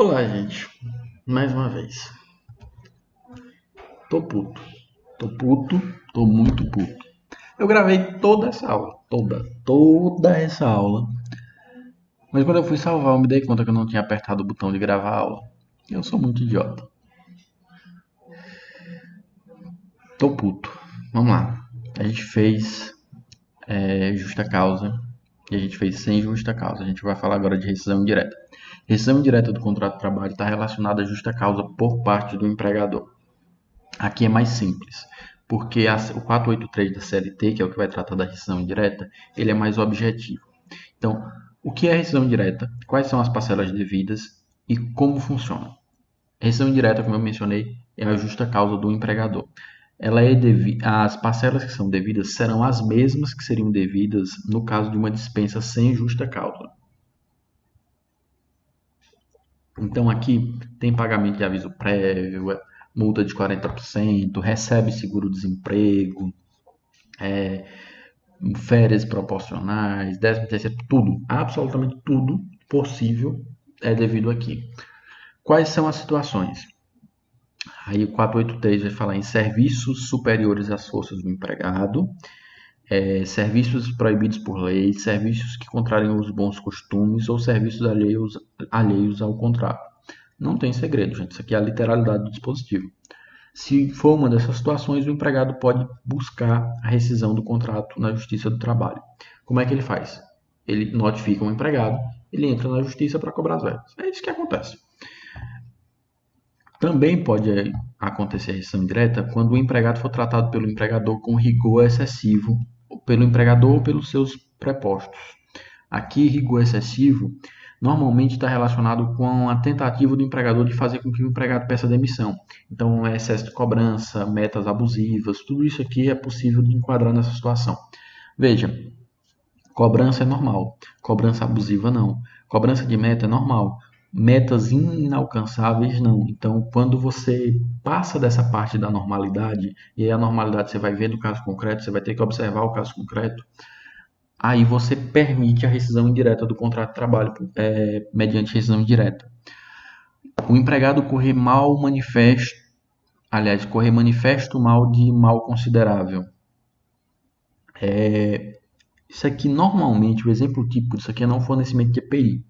Olá, gente. Mais uma vez. Tô puto. Tô puto. Tô muito puto. Eu gravei toda essa aula. Toda essa aula. Mas quando eu fui salvar, eu me dei conta que eu não tinha apertado o botão de gravar a aula. Eu sou muito idiota. Tô puto. Vamos lá. A gente fez justa causa. E a gente fez sem justa causa. A gente vai falar agora de rescisão indireta. Rescisão indireta do contrato de trabalho está relacionada à justa causa por parte do empregador. Aqui é mais simples, porque o 483 da CLT, que é o que vai tratar da rescisão indireta, ele é mais objetivo. Então, o que é rescisão indireta? Quais são as parcelas devidas e como funciona? Rescisão indireta, como eu mencionei, é a justa causa do empregador. As parcelas que são devidas serão as mesmas que seriam devidas no caso de uma dispensa sem justa causa. Então aqui tem pagamento de aviso prévio, multa de 40%, recebe seguro-desemprego, férias proporcionais, 13º, tudo, absolutamente tudo possível é devido aqui. Quais são as situações? Aí o 483 vai falar em serviços superiores às forças do empregado, serviços proibidos por lei, serviços que contrarem os bons costumes ou serviços alheios ao contrato. Não tem segredo, gente. Isso aqui é a literalidade do dispositivo. Se for uma dessas situações, o empregado pode buscar a rescisão do contrato na Justiça do Trabalho. Como é que ele faz? Ele notifica o empregado, ele entra na Justiça para cobrar as verbas. É isso que acontece. Também pode acontecer a rescisão direta quando o empregado for tratado pelo empregador com rigor excessivo, pelo empregador ou pelos seus prepostos. Aqui, rigor excessivo normalmente está relacionado com a tentativa do empregador de fazer com que o empregado peça demissão. Então, excesso de cobrança, metas abusivas, tudo isso aqui é possível de enquadrar nessa situação. Veja, cobrança é normal, cobrança abusiva não. Cobrança de meta é normal, metas inalcançáveis não. Então, quando você passa dessa parte da normalidade, e aí a normalidade você vai ver no caso concreto, você vai ter que observar o caso concreto, aí você permite a rescisão indireta do contrato de trabalho mediante rescisão indireta. O empregado correr manifesto mal de mal considerável. Isso aqui normalmente, o exemplo típico disso aqui é não fornecimento de EPI.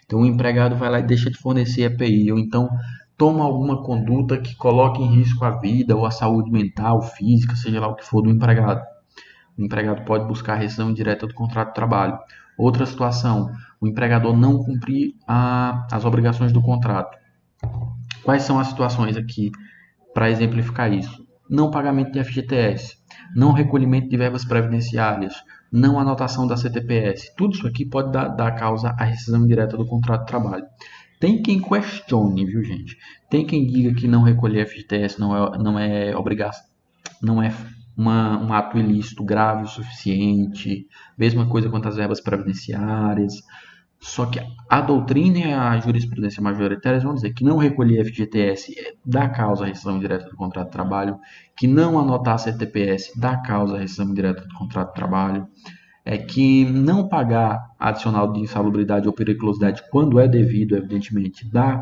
Então o empregado vai lá e deixa de fornecer EPI, ou então toma alguma conduta que coloque em risco a vida ou a saúde mental, física, seja lá o que for do empregado. O empregado pode buscar a rescisão indireta do contrato de trabalho. Outra situação, o empregador não cumprir as obrigações do contrato. Quais são as situações aqui para exemplificar isso? Não pagamento de FGTS, não recolhimento de verbas previdenciárias, não anotação da CTPS. Tudo isso aqui pode dar causa à rescisão indireta do contrato de trabalho. Tem quem questione, viu, gente? Tem quem diga que não recolher FGTS não é obrigação, não é um ato ilícito grave o suficiente. Mesma coisa quanto às verbas previdenciárias. Só que a doutrina e a jurisprudência majoritária vão dizer que não recolher FGTS dá causa à rescisão indireta do contrato de trabalho, que não anotar CTPS dá causa à rescisão indireta do contrato de trabalho, que não pagar adicional de insalubridade ou periculosidade quando é devido, evidentemente, dá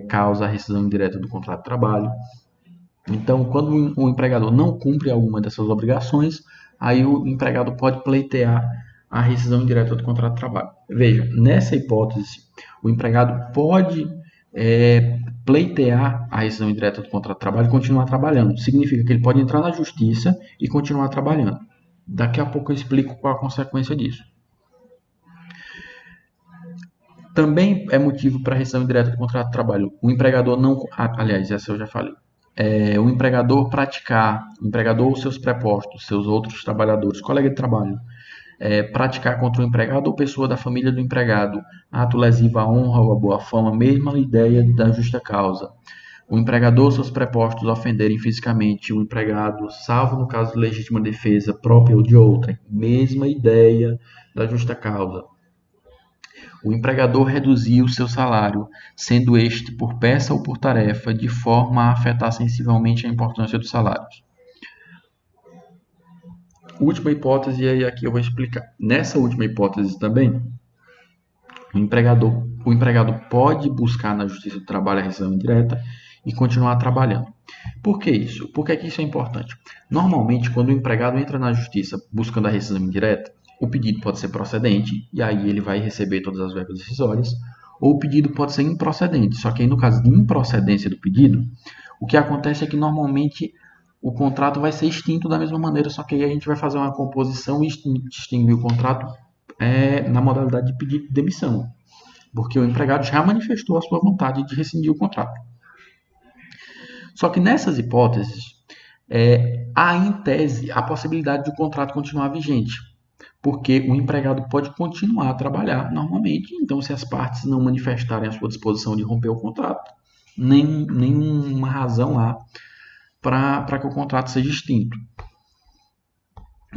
causa à rescisão indireta do contrato de trabalho. Então, quando o empregador não cumpre alguma dessas obrigações, aí o empregado pode pleitear a rescisão indireta do contrato de trabalho. Veja, nessa hipótese, o empregado pode pleitear a rescisão indireta do contrato de trabalho e continuar trabalhando. Significa que ele pode entrar na justiça e continuar trabalhando. Daqui a pouco eu explico qual a consequência disso. Também é motivo para rescisão indireta do contrato de trabalho. O empregador não... aliás, essa eu já falei. O empregador ou seus prepostos, seus outros trabalhadores, colega de trabalho, praticar contra o empregado ou pessoa da família do empregado ato lesivo à honra ou à boa fama, mesma ideia da justa causa. O empregador ou seus prepostos ofenderem fisicamente o empregado, salvo no caso de legítima defesa própria ou de outra, mesma ideia da justa causa. O empregador reduzir o seu salário, sendo este por peça ou por tarefa, de forma a afetar sensivelmente a importância dos salários. Última hipótese, e aí aqui eu vou explicar. Nessa última hipótese também, O empregado pode buscar na Justiça do Trabalho a rescisão indireta e continuar trabalhando. Por que isso? Por que isso é importante? Normalmente, quando o empregado entra na Justiça buscando a rescisão indireta, o pedido pode ser procedente, e aí ele vai receber todas as verbas rescisórias, ou o pedido pode ser improcedente, só que aí no caso de improcedência do pedido, o que acontece é que normalmente o contrato vai ser extinto da mesma maneira, só que aí a gente vai fazer uma composição e extinguir o contrato na modalidade de pedido de demissão, porque o empregado já manifestou a sua vontade de rescindir o contrato. Só que nessas hipóteses, há em tese a possibilidade de o contrato continuar vigente, porque o empregado pode continuar a trabalhar normalmente, então se as partes não manifestarem a sua disposição de romper o contrato, nenhuma razão há para que o contrato seja extinto.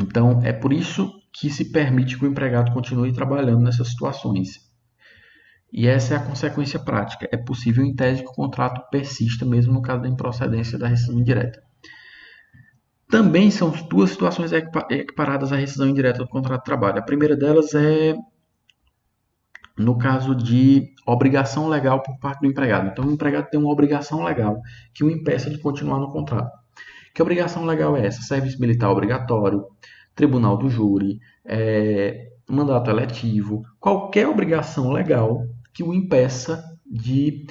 Então, é por isso que se permite que o empregado continue trabalhando nessas situações. E essa é a consequência prática. É possível, em tese, que o contrato persista, mesmo no caso da improcedência da rescisão indireta. Também são duas situações equiparadas à rescisão indireta do contrato de trabalho. A primeira delas é no caso de obrigação legal por parte do empregado. Então, o empregado tem uma obrigação legal que o impeça de continuar no contrato. Que obrigação legal é essa? Serviço militar obrigatório, tribunal do júri, mandato eletivo, qualquer obrigação legal que o impeça de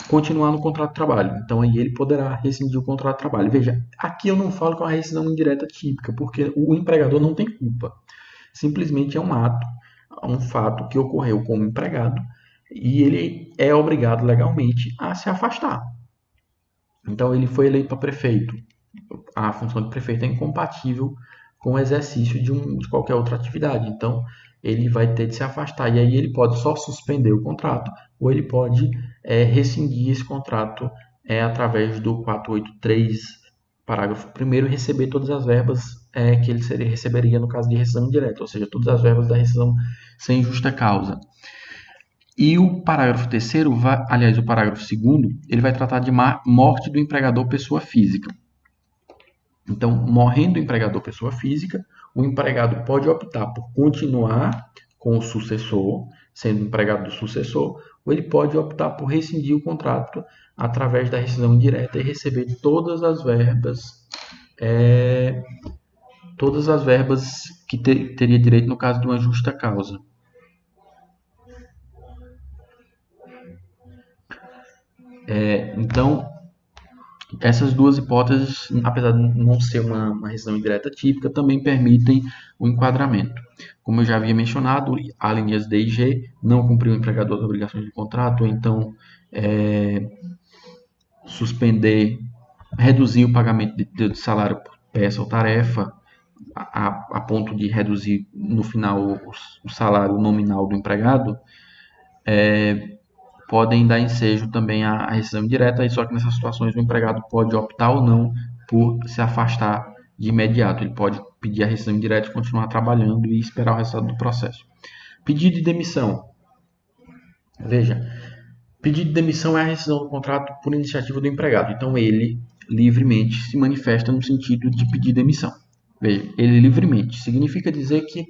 continuar no contrato de trabalho. Então, aí ele poderá rescindir o contrato de trabalho. Veja, aqui eu não falo que é uma rescisão indireta típica, porque o empregador não tem culpa. Simplesmente é um ato, um fato que ocorreu com o empregado e ele é obrigado legalmente a se afastar. Então, ele foi eleito para prefeito. A função de prefeito é incompatível com o exercício de qualquer outra atividade. Então, ele vai ter de se afastar. E aí ele pode só suspender o contrato ou ele pode rescindir esse contrato através do 483, parágrafo 1º, e receber todas as verbas que ele receberia no caso de rescisão indireta, ou seja, todas as verbas da rescisão sem justa causa. E o parágrafo 3º, o parágrafo 2º, ele vai tratar de morte do empregador pessoa física. Então, morrendo o empregador pessoa física, o empregado pode optar por continuar com o sucessor, sendo empregado do sucessor, ou ele pode optar por rescindir o contrato através da rescisão indireta e receber todas as verbas que teria direito no caso de uma justa causa. Então, essas duas hipóteses, apesar de não ser uma rescisão indireta típica, também permitem o enquadramento. Como eu já havia mencionado, a linhas D e G, não cumpriu o empregador as obrigações do contrato, ou então suspender, reduzir o pagamento de salário por peça ou tarefa, a ponto de reduzir no final o salário nominal do empregado, podem dar ensejo também à rescisão indireta, só que nessas situações o empregado pode optar ou não por se afastar de imediato. Ele pode pedir a rescisão indireta e continuar trabalhando e esperar o resultado do processo. Pedido de demissão. Veja, pedido de demissão é a rescisão do contrato por iniciativa do empregado. Então ele livremente se manifesta no sentido de pedir demissão. Veja, ele livremente. Significa dizer que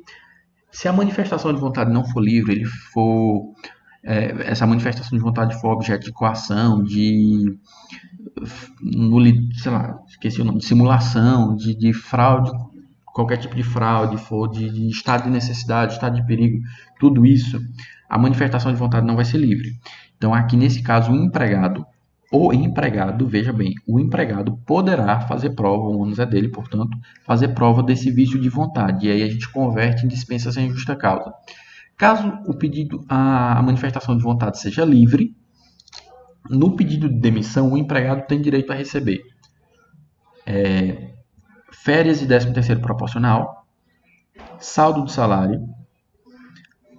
se a manifestação de vontade não for livre, essa manifestação de vontade for objeto de coação, esqueci o nome, de simulação, de fraude, qualquer tipo de fraude, for de estado de necessidade, estado de perigo, tudo isso, a manifestação de vontade não vai ser livre. Então, aqui nesse caso, o empregado, veja bem, o empregado poderá fazer prova, o ônus é dele, portanto, fazer prova desse vício de vontade, e aí a gente converte em dispensa sem justa causa. Caso a manifestação de vontade seja livre, no pedido de demissão, o empregado tem direito a receber férias e 13º proporcional, saldo do salário,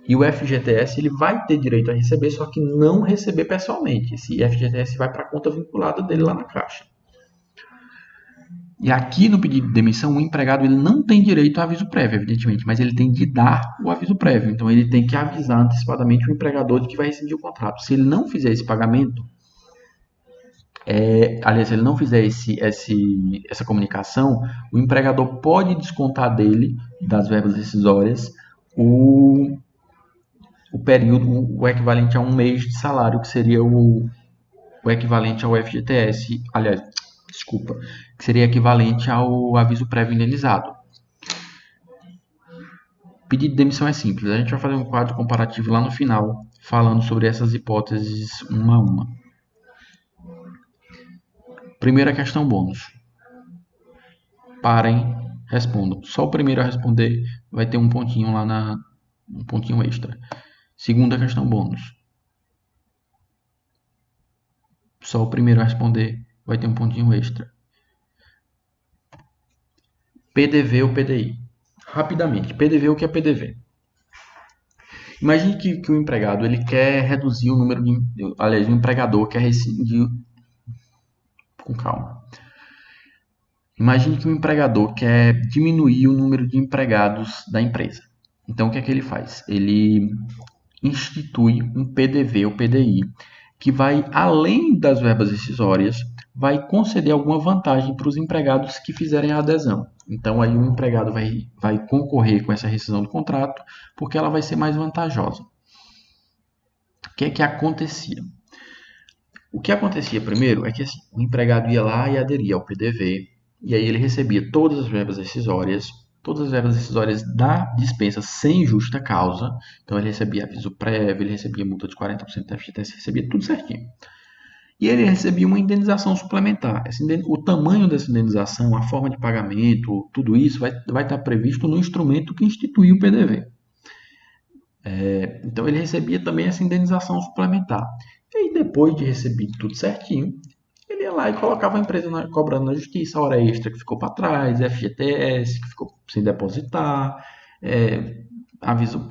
e o FGTS ele vai ter direito a receber, só que não receber pessoalmente. Esse FGTS vai para a conta vinculada dele lá na Caixa. E aqui no pedido de demissão, o empregado ele não tem direito a aviso prévio, evidentemente, mas ele tem de dar o aviso prévio. Então, ele tem que avisar antecipadamente o empregador de que vai rescindir o contrato. Se ele não fizer esse pagamento, se ele não fizer essa comunicação, o empregador pode descontar dele, das verbas rescisórias, o, o período, o equivalente a um mês de salário, que seria o equivalente ao FGTS, aliás, desculpa, que seria equivalente ao aviso prévio indenizado. Pedido de demissão é simples, a gente vai fazer um quadro comparativo lá no final, falando sobre essas hipóteses uma a uma. Primeira questão bônus. Parem, respondam. Só o primeiro a responder vai ter um pontinho lá um pontinho extra. Segunda questão bônus. Só o primeiro a responder vai ter um pontinho extra. PDV ou PDI? Rapidamente, PDV, o que é PDV? Imagine que o empregado ele quer reduzir o número de... Aliás, o empregador quer rescindir... Com calma. Imagine que o empregador quer diminuir o número de empregados da empresa. Então, o que é que ele faz? Ele institui um PDV ou PDI que vai, além das verbas rescisórias, vai conceder alguma vantagem para os empregados que fizerem a adesão. Então, aí o empregado vai concorrer com essa rescisão do contrato porque ela vai ser mais vantajosa. O que é que acontecia? O que acontecia primeiro é que assim, o empregado ia lá e aderia ao PDV, e aí ele recebia todas as verbas rescisórias da dispensa sem justa causa. Então ele recebia aviso prévio, ele recebia multa de 40% da FGTS, recebia tudo certinho. E ele recebia uma indenização suplementar. O tamanho dessa indenização, a forma de pagamento, tudo isso vai estar previsto no instrumento que institui o PDV. Então ele recebia também essa indenização suplementar. E aí, depois de recebido tudo certinho, ele ia lá e colocava a empresa cobrando na justiça a hora extra que ficou para trás, FGTS que ficou sem depositar, aviso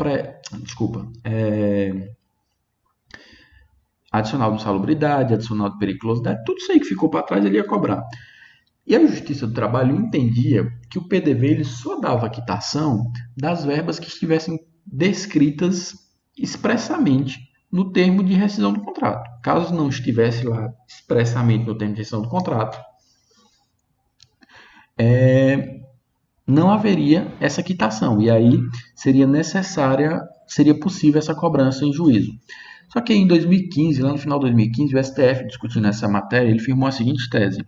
adicional de insalubridade, adicional de periculosidade, tudo isso aí que ficou para trás ele ia cobrar. E a Justiça do Trabalho entendia que o PDV ele só dava quitação das verbas que estivessem descritas expressamente no termo de rescisão do contrato. Caso não estivesse lá expressamente no termo de rescisão do contrato, não haveria essa quitação. E aí seria possível essa cobrança em juízo. Só que em 2015, lá no final de 2015, o STF, discutindo essa matéria, ele firmou a seguinte tese: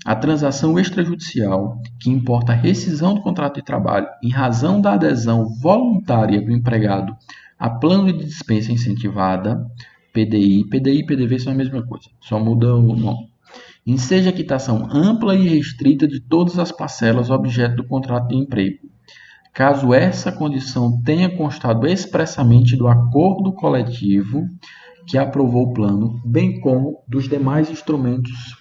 a transação extrajudicial que importa a rescisão do contrato de trabalho em razão da adesão voluntária do empregado a plano de dispensa incentivada, PDI e PDV são a mesma coisa, só muda o nome, enseja quitação ampla e restrita de todas as parcelas objeto do contrato de emprego, caso essa condição tenha constado expressamente do acordo coletivo que aprovou o plano, bem como dos demais instrumentos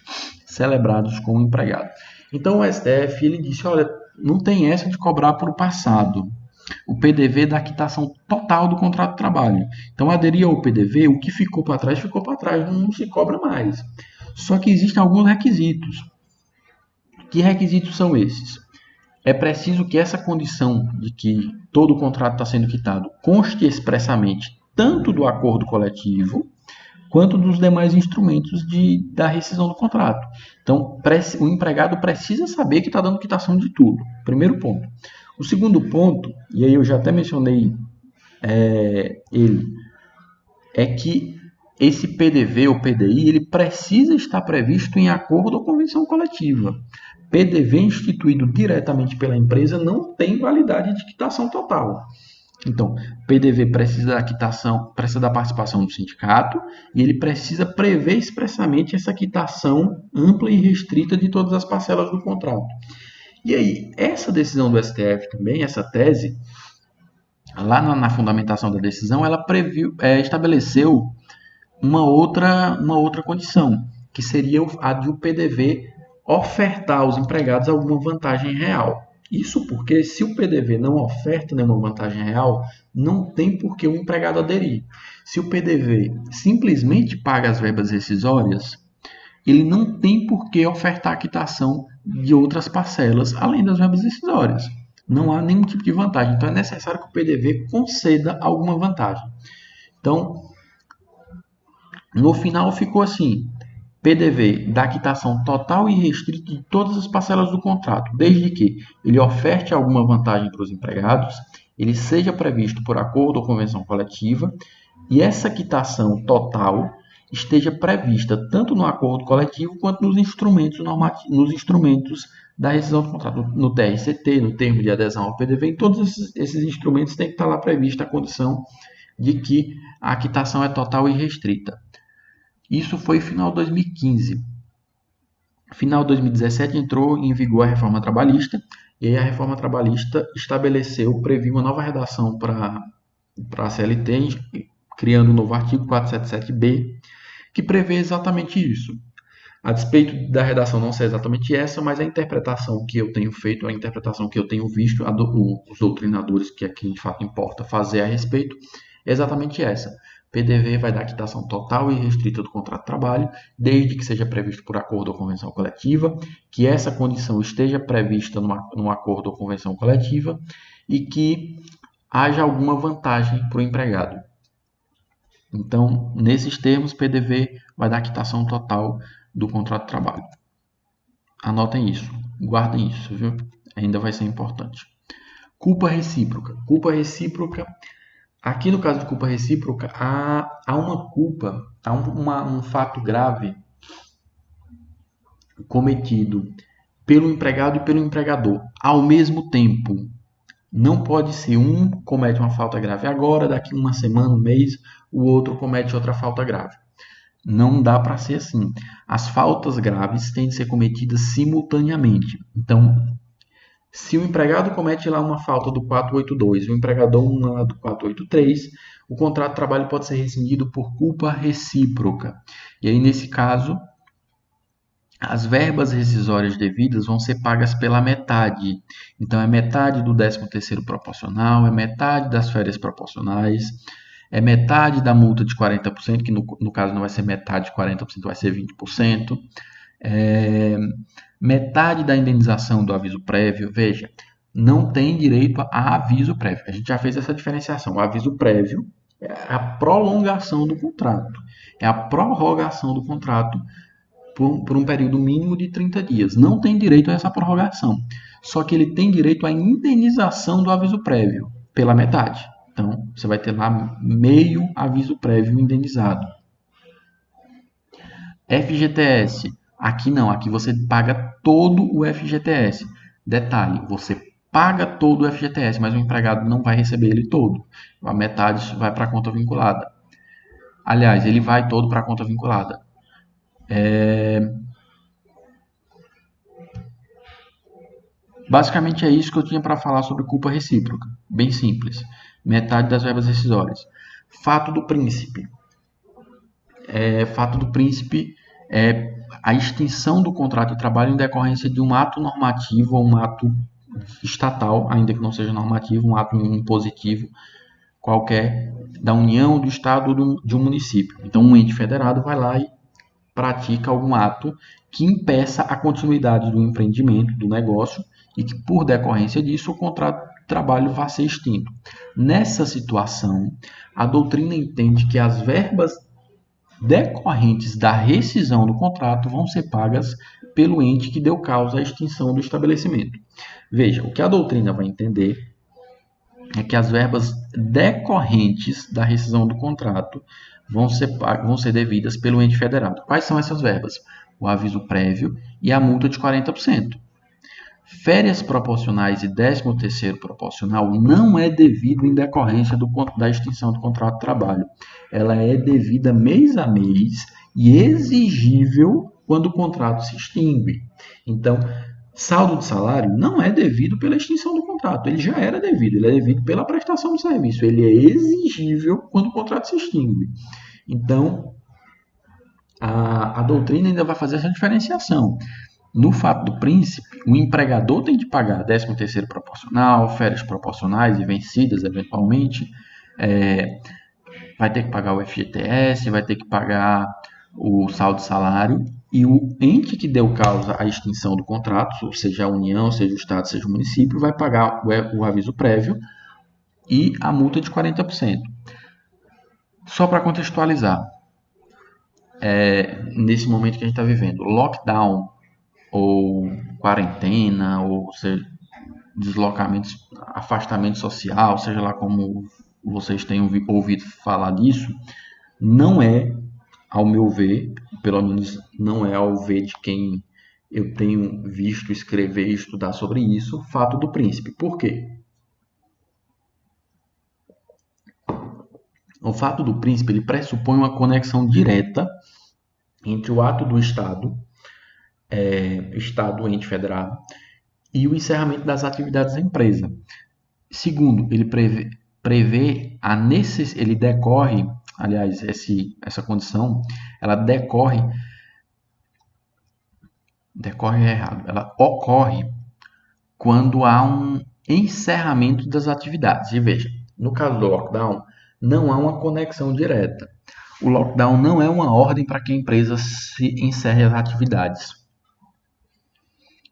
celebrados com o empregado. Então o STF ele disse, olha, não tem essa de cobrar por passado. O PDV dá quitação total do contrato de trabalho. Então aderir ao PDV, o que ficou para trás, não se cobra mais. Só que existem alguns requisitos. Que requisitos são esses? É preciso que essa condição de que todo o contrato está sendo quitado conste expressamente tanto do acordo coletivo quanto dos demais instrumentos da rescisão do contrato. Então, o empregado precisa saber que está dando quitação de tudo. Primeiro ponto. O segundo ponto, e aí eu já até mencionei ele, é que esse PDV ou PDI ele precisa estar previsto em acordo ou convenção coletiva. PDV instituído diretamente pela empresa não tem validade de quitação total. Então, o PDV precisa da quitação, precisa da participação do sindicato e ele precisa prever expressamente essa quitação ampla e restrita de todas as parcelas do contrato. E aí, essa decisão do STF também, essa tese, lá na fundamentação da decisão, ela estabeleceu uma outra condição, que seria a de o PDV ofertar aos empregados alguma vantagem real. Isso porque se o PDV não oferta nenhuma vantagem real, não tem por que o empregado aderir. Se o PDV simplesmente paga as verbas rescisórias, ele não tem por que ofertar a quitação de outras parcelas, além das verbas rescisórias. Não há nenhum tipo de vantagem. Então é necessário que o PDV conceda alguma vantagem. Então, no final ficou assim: PDV dá quitação total e restrita de todas as parcelas do contrato, desde que ele oferte alguma vantagem para os empregados, ele seja previsto por acordo ou convenção coletiva e essa quitação total esteja prevista tanto no acordo coletivo quanto nos instrumentos normativos, nos instrumentos da rescisão do contrato, no TRCT, no termo de adesão ao PDV, em todos esses instrumentos tem que estar lá prevista a condição de que a quitação é total e restrita. Isso foi final de 2015. Final de 2017 entrou em vigor a reforma trabalhista, e aí a reforma trabalhista previu uma nova redação para a CLT, criando um novo artigo 477B, que prevê exatamente isso. A despeito da redação não ser exatamente essa, mas a interpretação que eu tenho feito, a interpretação que eu tenho visto, os doutrinadores, que aqui de fato importa fazer a respeito, é exatamente essa. PDV vai dar quitação total e restrita do contrato de trabalho, desde que seja previsto por acordo ou convenção coletiva, que essa condição esteja prevista num acordo ou convenção coletiva e que haja alguma vantagem para o empregado. Então, nesses termos, PDV vai dar quitação total do contrato de trabalho. Anotem isso, guardem isso, viu? Ainda vai ser importante. Culpa recíproca. Culpa recíproca. Aqui no caso de culpa recíproca, há uma culpa, há um fato grave cometido pelo empregado e pelo empregador ao mesmo tempo. Não pode ser um comete uma falta grave agora, daqui uma semana, um mês, o outro comete outra falta grave. Não dá para ser assim. As faltas graves têm de ser cometidas simultaneamente. Então, se o empregado comete lá uma falta do 482 e o empregador uma do 483, o contrato de trabalho pode ser rescindido por culpa recíproca. E aí, nesse caso, as verbas rescisórias devidas vão ser pagas pela metade. Então, é metade do 13º proporcional, é metade das férias proporcionais, é metade da multa de 40%, que no caso não vai ser metade de 40%, vai ser 20%. Metade da indenização do aviso prévio. Veja, não tem direito a aviso prévio. A gente já fez essa diferenciação. O aviso prévio é a prolongação do contrato, é a prorrogação do contrato por um período mínimo de 30 dias. Não tem direito a essa prorrogação. Só que ele tem direito à indenização do aviso prévio, pela metade. Então, você vai ter lá meio aviso prévio indenizado. FGTS. Aqui não, aqui você paga todo o FGTS. Detalhe, você paga todo o FGTS, mas o empregado não vai receber ele todo. A metade vai para a conta vinculada. Aliás, ele vai todo para a conta vinculada. Basicamente é isso que eu tinha para falar sobre culpa recíproca. Bem simples. Metade das verbas rescisórias. Fato do príncipe. Fato do príncipe é a extinção do contrato de trabalho em decorrência de um ato normativo ou um ato estatal, ainda que não seja normativo, um ato impositivo qualquer da União, do Estado ou de um município. Então, um ente federado vai lá e pratica algum ato que impeça a continuidade do empreendimento, do negócio, e que, por decorrência disso, o contrato de trabalho vai ser extinto. Nessa situação, a doutrina entende que as verbas decorrentes da rescisão do contrato vão ser pagas pelo ente que deu causa à extinção do estabelecimento. Veja, o que a doutrina vai entender é que as verbas decorrentes da rescisão do contrato vão ser devidas pelo ente federado. Quais são essas verbas? O aviso prévio e a multa de 40%. Férias proporcionais e 13º proporcional não é devido em decorrência da extinção do contrato de trabalho. Ela é devida mês a mês e exigível quando o contrato se extingue. Então, saldo de salário não é devido pela extinção do contrato, ele já era devido, ele é devido pela prestação do serviço, ele é exigível quando o contrato se extingue. Então, a doutrina ainda vai fazer essa diferenciação. No fato do príncipe, o empregador tem de pagar 13º proporcional, férias proporcionais e vencidas, eventualmente, vai ter que pagar o FGTS, vai ter que pagar o saldo de salário, e o ente que deu causa à extinção do contrato, seja a União, seja o Estado, seja o município, vai pagar o aviso prévio e a multa de 40%. Só para contextualizar, nesse momento que a gente está vivendo, lockdown ou quarentena, ou seja, deslocamento, afastamento social, seja lá como vocês tenham ouvido falar disso, não é, ao meu ver, pelo menos não é ao ver de quem eu tenho visto escrever e estudar sobre isso, fato do príncipe. Por quê? O fato do príncipe ele pressupõe uma conexão direta entre o ato do Estado, Estado ente federado, e o encerramento das atividades da empresa. Segundo, ele prevê a necessidade, ele decorre, aliás, essa condição, ela decorre errado, ela ocorre quando há um encerramento das atividades. E veja, no caso do lockdown, não há uma conexão direta. O lockdown não é uma ordem para que a empresa se encerre as atividades.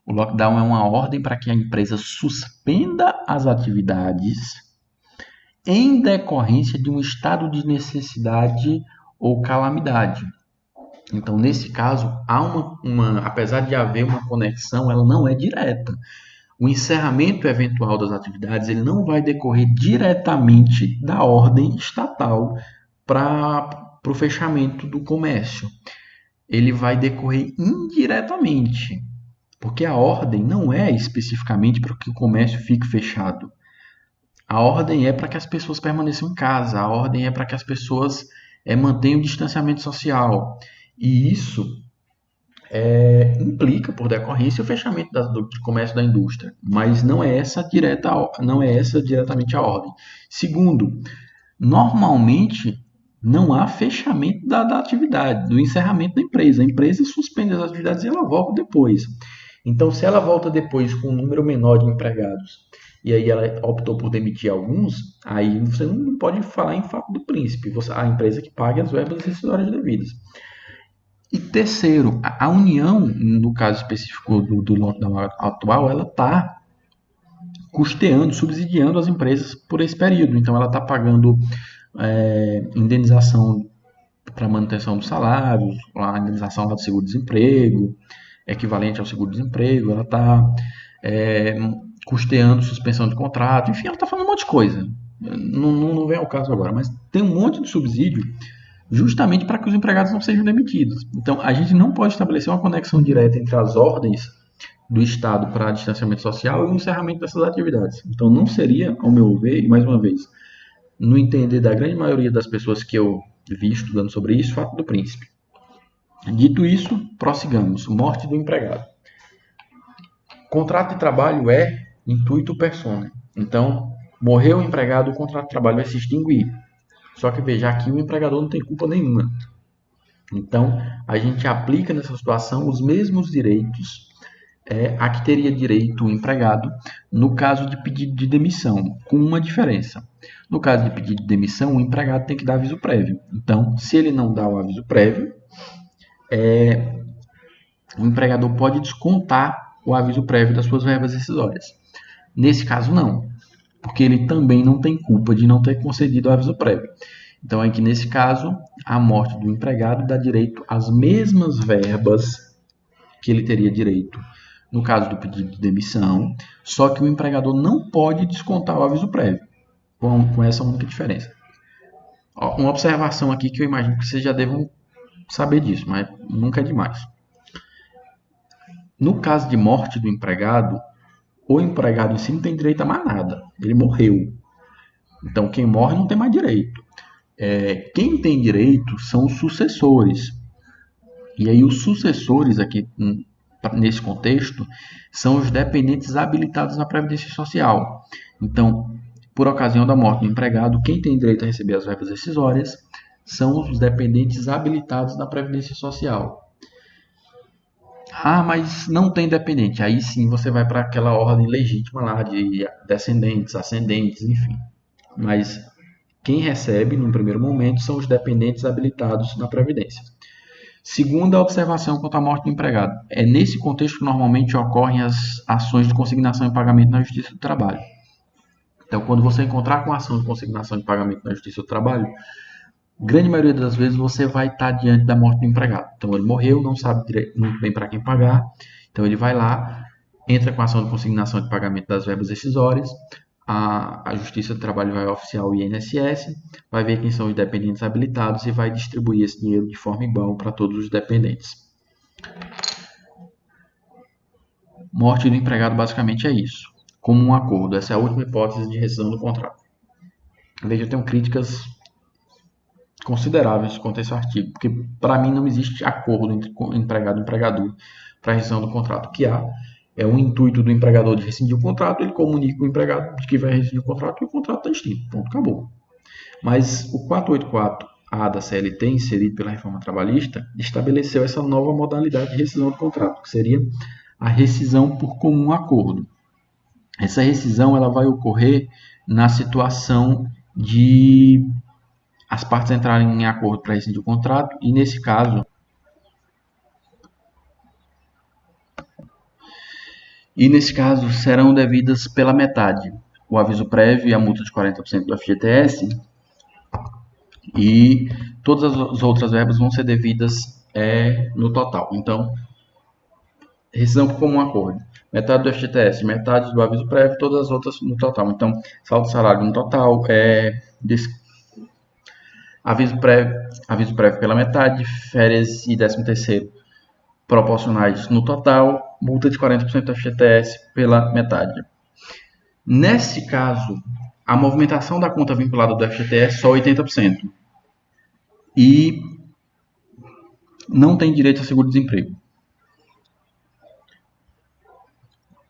O lockdown é uma ordem para que a empresa suspenda as atividades em decorrência de um estado de necessidade ou calamidade. Então, nesse caso, há apesar de haver uma conexão, ela não é direta. O encerramento eventual das atividades ele não vai decorrer diretamente da ordem estatal para o fechamento do comércio. Ele vai decorrer indiretamente, porque a ordem não é especificamente para que o comércio fique fechado. A ordem é para que as pessoas permaneçam em casa, a ordem é para que as pessoas mantenham o distanciamento social. E isso implica, por decorrência, o fechamento do comércio da indústria, mas não é essa diretamente a ordem. Segundo, normalmente não há fechamento da atividade, do encerramento da empresa. A empresa suspende as atividades e ela volta depois. Então, se ela volta depois com um número menor de empregados e aí ela optou por demitir alguns, aí você não pode falar em fato do príncipe, a empresa que pague as verbas rescisórias devidas. E terceiro, a União, no caso específico do lockdown atual, ela está custeando, subsidiando as empresas por esse período. Então, ela está pagando indenização para manutenção dos salários, a indenização lá do seguro-desemprego, equivalente ao seguro-desemprego, ela está custeando suspensão de contrato, enfim, ela está fazendo um monte de coisa. Não vem ao caso agora, mas tem um monte de subsídio justamente para que os empregados não sejam demitidos. Então, a gente não pode estabelecer uma conexão direta entre as ordens do Estado para distanciamento social e o encerramento dessas atividades. Então, não seria, ao meu ver, e mais uma vez, no entender da grande maioria das pessoas que eu vi estudando sobre isso, fato do príncipe. Dito isso, prossigamos. Morte do empregado. Contrato de trabalho é intuito personae. Então, morreu o empregado, o contrato de trabalho vai se extinguir. Só que veja, aqui o empregador não tem culpa nenhuma. Então, a gente aplica nessa situação os mesmos direitos a que teria direito o empregado no caso de pedido de demissão, com uma diferença. No caso de pedido de demissão, o empregado tem que dar aviso prévio. Então, se ele não dá o aviso prévio, o empregador pode descontar o aviso prévio das suas verbas rescisórias. Nesse caso, não, porque ele também não tem culpa de não ter concedido o aviso prévio. Então, aqui nesse caso, a morte do empregado dá direito às mesmas verbas que ele teria direito no caso do pedido de demissão, só que o empregador não pode descontar o aviso prévio, com essa única diferença. Uma observação aqui que eu imagino que vocês já devam saber disso, mas nunca é demais. No caso de morte do empregado, o empregado em si não tem direito a mais nada. Ele morreu. Então, quem morre não tem mais direito. Quem tem direito são os sucessores. E aí, os sucessores aqui, nesse contexto, são os dependentes habilitados na Previdência Social. Então, por ocasião da morte do empregado, quem tem direito a receber as verbas rescisórias são os dependentes habilitados na Previdência Social. Ah, mas não tem dependente. Aí sim você vai para aquela ordem legítima lá de descendentes, ascendentes, enfim. Mas quem recebe, no primeiro momento, são os dependentes habilitados na Previdência. Segunda observação quanto à morte do empregado. É nesse contexto que normalmente ocorrem as ações de consignação e pagamento na Justiça do Trabalho. Então, quando você encontrar com a ação de consignação e pagamento na Justiça do Trabalho, grande maioria das vezes você vai estar diante da morte do empregado. Então ele morreu, não sabe muito bem para quem pagar, então ele vai lá entra com a ação de consignação de pagamento das verbas rescisórias, a Justiça do Trabalho vai oficiar o INSS, vai ver quem são os dependentes habilitados e vai distribuir esse dinheiro de forma igual para todos os dependentes. Morte do empregado basicamente é isso, como um acordo. Essa é a última hipótese de rescisão do contrato. Veja, eu tenho críticas consideráveis quanto a esse artigo, porque para mim não existe acordo entre empregado e empregador para rescisão do contrato. O que há é o intuito do empregador de rescindir o contrato, ele comunica o empregado de que vai rescindir o contrato e o contrato está extinto. Ponto, acabou. Mas o 484A da CLT, inserido pela reforma trabalhista, estabeleceu essa nova modalidade de rescisão do contrato, que seria a rescisão por comum acordo. Essa rescisão ela vai ocorrer na situação de as partes entrarem em acordo para rescindir o contrato e, nesse caso, serão devidas pela metade o aviso prévio e a multa de 40% do FGTS, e todas as outras verbas vão ser devidas no total. Então, rescisão por comum acordo. Metade do FGTS, metade do aviso prévio, todas as outras no total. Então, saldo salário no total, aviso prévio pela metade, férias e 13º proporcionais no total, multa de 40% do FGTS pela metade. Nesse caso, a movimentação da conta vinculada do FGTS é só 80%. E não tem direito a seguro-desemprego.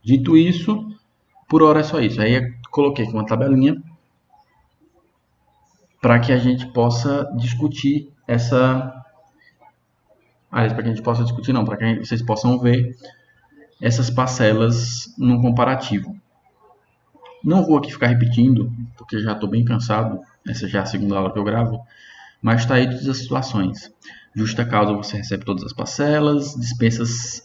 Dito isso, por hora é só isso. Aí eu coloquei aqui uma tabelinha para que a gente possa discutir para que vocês possam ver essas parcelas num comparativo. Não vou aqui ficar repetindo, porque já estou bem cansado, essa já é a segunda aula que eu gravo, mas está aí todas as situações. Justa causa você recebe todas as parcelas, dispensas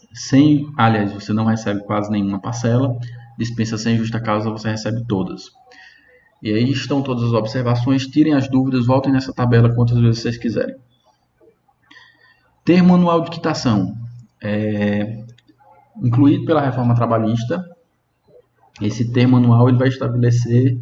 você não recebe quase nenhuma parcela, dispensas sem justa causa você recebe todas. E aí estão todas as observações, tirem as dúvidas, voltem nessa tabela quantas vezes vocês quiserem. Termo anual de quitação, incluído pela reforma trabalhista. Esse termo anual ele vai estabelecer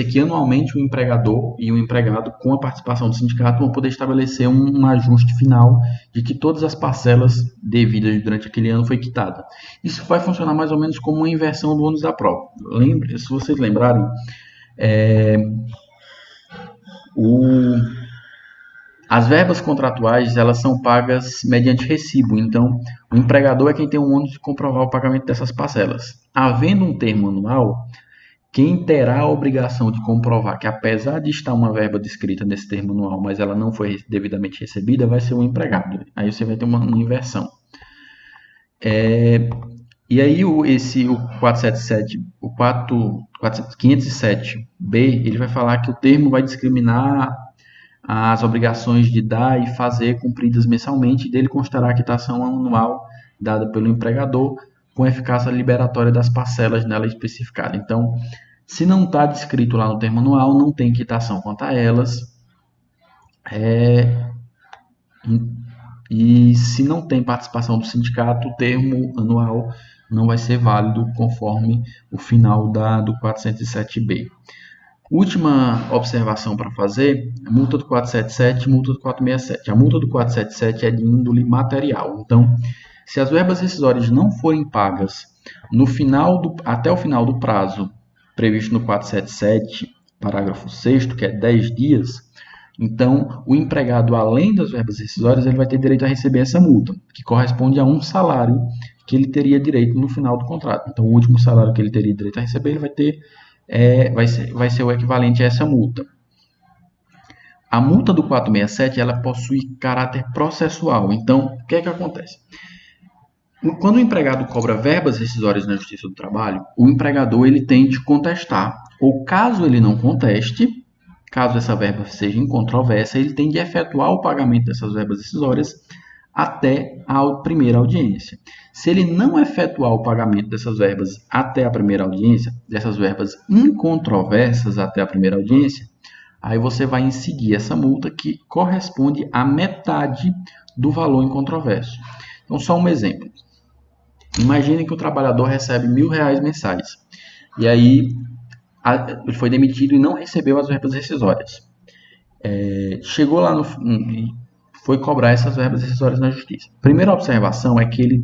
que anualmente o empregador e o empregado, com a participação do sindicato, vão poder estabelecer um ajuste final de que todas as parcelas devidas durante aquele ano foi quitada. Isso vai funcionar mais ou menos como uma inversão do ônus da prova. Se vocês lembrarem, as verbas contratuais elas são pagas mediante recibo, então o empregador é quem tem o ônus de comprovar o pagamento dessas parcelas. Havendo um termo anual, quem terá a obrigação de comprovar que, apesar de estar uma verba descrita nesse termo anual, mas ela não foi devidamente recebida, vai ser o empregado. Aí você vai ter uma inversão. E aí o 477, o 507B, ele vai falar que o termo vai discriminar as obrigações de dar e fazer cumpridas mensalmente, e dele constará a quitação anual dada pelo empregador com eficácia liberatória das parcelas nela especificada. Então, se não está descrito lá no termo anual, não tem quitação quanto a elas. E se não tem participação do sindicato, o termo anual não vai ser válido conforme o final do 407B. Última observação para fazer, a multa do 477 e multa do 467. A multa do 477 é de índole material. Então, se as verbas rescisórias não forem pagas até o final do prazo previsto no 477, parágrafo 6º, que é 10 dias, então o empregado, além das verbas rescisórias, ele vai ter direito a receber essa multa, que corresponde a um salário que ele teria direito no final do contrato. Então, o último salário que ele teria direito a receber, ele vai ter vai ser o equivalente a essa multa. A multa do 467 ela possui caráter processual. Então, o que é que acontece? Quando o empregado cobra verbas rescisórias na Justiça do Trabalho, o empregador ele tem de contestar. Ou caso ele não conteste, caso essa verba seja incontrovérsia, ele tem de efetuar o pagamento dessas verbas rescisórias até a primeira audiência. Se ele não efetuar o pagamento dessas verbas até a primeira audiência, dessas verbas incontroversas até a primeira audiência, Aí você vai incidir essa multa que corresponde à metade do valor em controvérsia. Então, só um exemplo. Imagine que o trabalhador recebe R$ 1.000 mensais. E aí ele foi demitido e não recebeu as verbas rescisórias. Chegou lá e foi cobrar essas verbas rescisórias na justiça. Primeira observação é que ele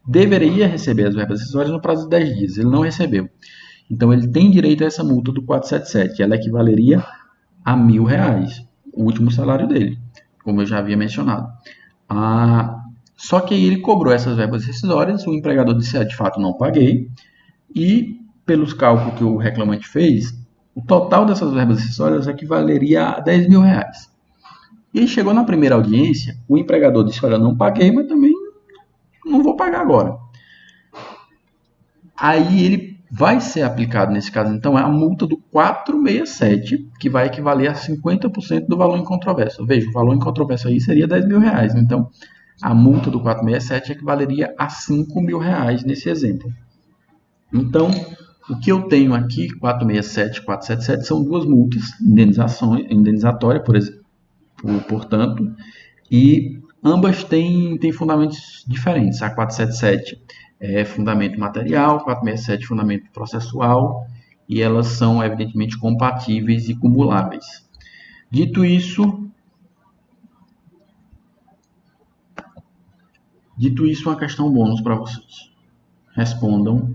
deveria receber as verbas rescisórias no prazo de 10 dias. Ele não recebeu. Então ele tem direito a essa multa do 477. Ela equivaleria a R$ 1.000, o último salário dele, como eu já havia mencionado. Só que aí ele cobrou essas verbas rescisórias, o empregador disse, de fato não paguei, e pelos cálculos que o reclamante fez, o total dessas verbas rescisórias equivaleria a R$ 10.000. E aí chegou na primeira audiência, o empregador disse, olha, não paguei, mas também não vou pagar agora. Aí ele vai ser aplicado nesse caso, então, é a multa do 467, que vai equivaler a 50% do valor em controvérsia. Veja, o valor em controvérsia aí seria R$ 10.000. Então, a multa do 467 equivaleria a R$ 5.000 nesse exemplo. Então, o que eu tenho aqui, 467 e 477, são duas multas indenizatórias, portanto, e ambas têm fundamentos diferentes. A 477 é fundamento material, 467 fundamento processual, e elas são evidentemente compatíveis e cumuláveis. Dito isso, uma questão bônus para vocês. Respondam,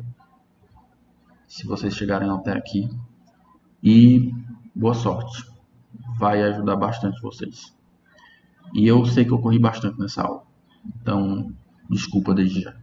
se vocês chegarem até aqui, e boa sorte. Vai ajudar bastante vocês. E eu sei que eu corri bastante nessa aula, então desculpa desde já.